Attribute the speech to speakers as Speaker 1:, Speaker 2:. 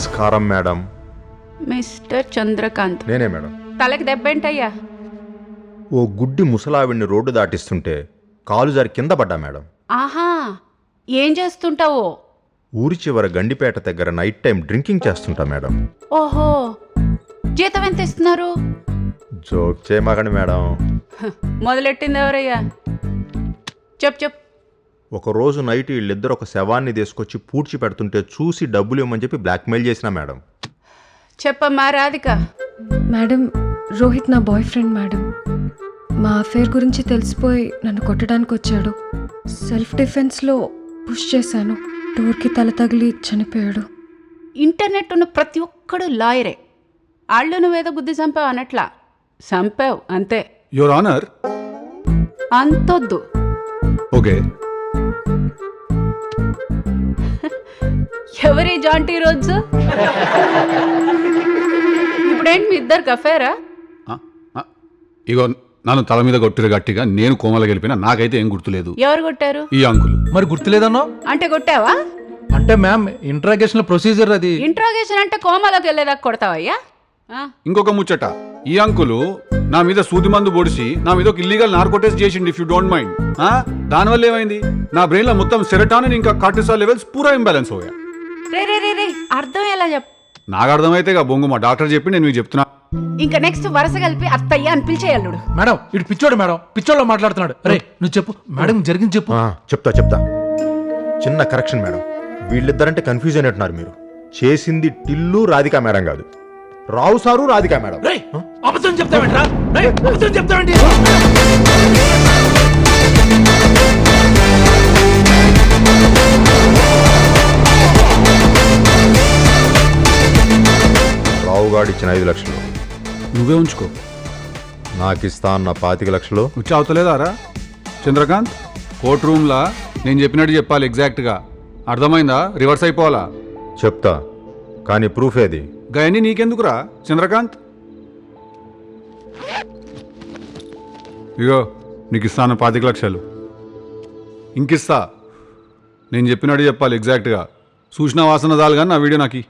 Speaker 1: నమస్కారం madam.
Speaker 2: Mister Chandrakant,
Speaker 1: నేనే madam.
Speaker 2: తలకి దెబ్బేంటయ్యా?
Speaker 1: ఓ గుడ్డి ముసలావిడ్ని రోడ్డు దాటిస్తుంటే కాలు జారి కింద పడ్డా మేడం.
Speaker 2: ఆహా, ఏం చేస్తుంటావో?
Speaker 1: ఊరి చివర గండిపేట దగ్గర నైట్ టైం డ్రింకింగ్ చేస్తుంటా మేడం.
Speaker 2: ఓహో, జీతం ఎంత ఇస్తున్నారు?
Speaker 1: జోక్ చేయమాకండి మేడం.
Speaker 2: మొదలెట్టింది ఎవరయ్యా? చెప్పు.
Speaker 1: ఒకరోజు నైట్ వీళ్ళిద్దరు ఒక శవాన్ని తీసుకొచ్చి పూడ్చి పెడుతుంటే చూసి డబ్బులు ఇవ్వమని చెప్పి బ్లాక్మెయిల్ చేసిన మేడం.
Speaker 2: చెప్పమ్మా రాధిక.
Speaker 3: మేడం, రోహిత్ నా బాయ్ ఫ్రెండ్ మేడం. మా అఫేర్ గురించి తెలిసిపోయి నన్ను కొట్టడానికి వచ్చాడు. సెల్ఫ్ డిఫెన్స్లో పుష్ చేశాను. డోర్కి తల తగిలి చనిపోయాడు.
Speaker 2: ఇంటర్నెట్ ఉన్న ప్రతి ఒక్కడు లాయరే. ఆళ్ళు నువ్వేదో బుద్ధి చంపావు అనట్లా, చంపావు అంతే.
Speaker 4: Your honour.
Speaker 2: అంతొద్దు.
Speaker 4: ఓకే.
Speaker 2: ఎవరి జాంటీ రోజు? ఇప్పుడేంటి మీ ఇద్దరికి అఫేరా?
Speaker 4: ఇగో నన్ను తల మీద కొట్టిరు గట్టిగా. నేను కోమల గెలిపినా, నాకైతే ఏం గుర్తులేదు.
Speaker 2: ఎవరు కొట్టారు?
Speaker 4: ఈ అంకుల్.
Speaker 5: మరి గుర్తులేదన్నా?
Speaker 2: అంటే కొట్టావా?
Speaker 5: అంటే మ్యామ్, ఇంట్రాగేషన్ ప్రొసీజర్ అది.
Speaker 2: ఇంట్రాగేషన్ అంటే కోమలోకి వెళ్ళేదాకా కొడతావయ్యా?
Speaker 4: ఇంకొక ముచ్చట, ఈ అంకులు నా మీద సూది మందు పొడిచి నా మీద ఒక ఇల్లీగల్ నార్కోటెస్ చేసిండు. If you don't mind. దానివల్ల ఏమైంది, నా బ్రెయిన్ లో మొత్తం సెరటానిన్ ఇంకా కార్టిసాల్ లెవెల్స్ పూరా ఇంబ్యాలెన్స్ అయ్యా.
Speaker 2: రే అర్థం ఎలా చెప్పు?
Speaker 4: నాకు అర్థమైతే బొంగు మా డాక్టర్ చెప్పి నేను మీకు చెప్తున్నా.
Speaker 2: ఇంకా నెక్స్ట్ వరుస కలిపి అత్తయ్య అని పిలిచేయల్లుడు.
Speaker 5: మేడం, ఇటు పిచ్చోడు మేడం, పిచ్చోళ్ళ మాట్లాడుతున్నాడు. రే నువ్వు చెప్పు మేడం, జరిగింది చెప్పు.
Speaker 1: చెప్తా. చిన్న కరెక్షన్ మేడం. వీళ్ళిద్దరంటే కన్ఫ్యూజ్ అయినట్టున్నారు మీరు. చేసింది టిల్లు రాధిక మేడం కాదు, రావు సారు రాధిక మేడం.
Speaker 5: అబద్ధం చెప్తావేంట్రా? అబద్ధం చెప్తావేంటి?
Speaker 1: రావుగాడు ఇచ్చిన 5 లక్షలు
Speaker 4: నువ్వే ఉంచుకో.
Speaker 1: నాకు ఇస్తా అన్న 25 లక్షలు
Speaker 4: వచ్చి అవతలేదారా చంద్రకాంత్? కోర్ట్ రూమ్లా నేను చెప్పినట్టు చెప్పాలి ఎగ్జాక్ట్గా. అర్థమైందా? రివర్స్ అయిపోవాలా?
Speaker 1: చెప్తా, కానీ ప్రూఫ్ ఏది?
Speaker 4: గయని నీకెందుకురా చంద్రకాంత్? ఇగో నీకు ఇస్తాను 25 లక్షలు. ఇంకిస్తా. నేను చెప్పినట్టు చెప్పాలి ఎగ్జాక్ట్గా. సూచన వాసన చాలు కానీ నా వీడియో నాకు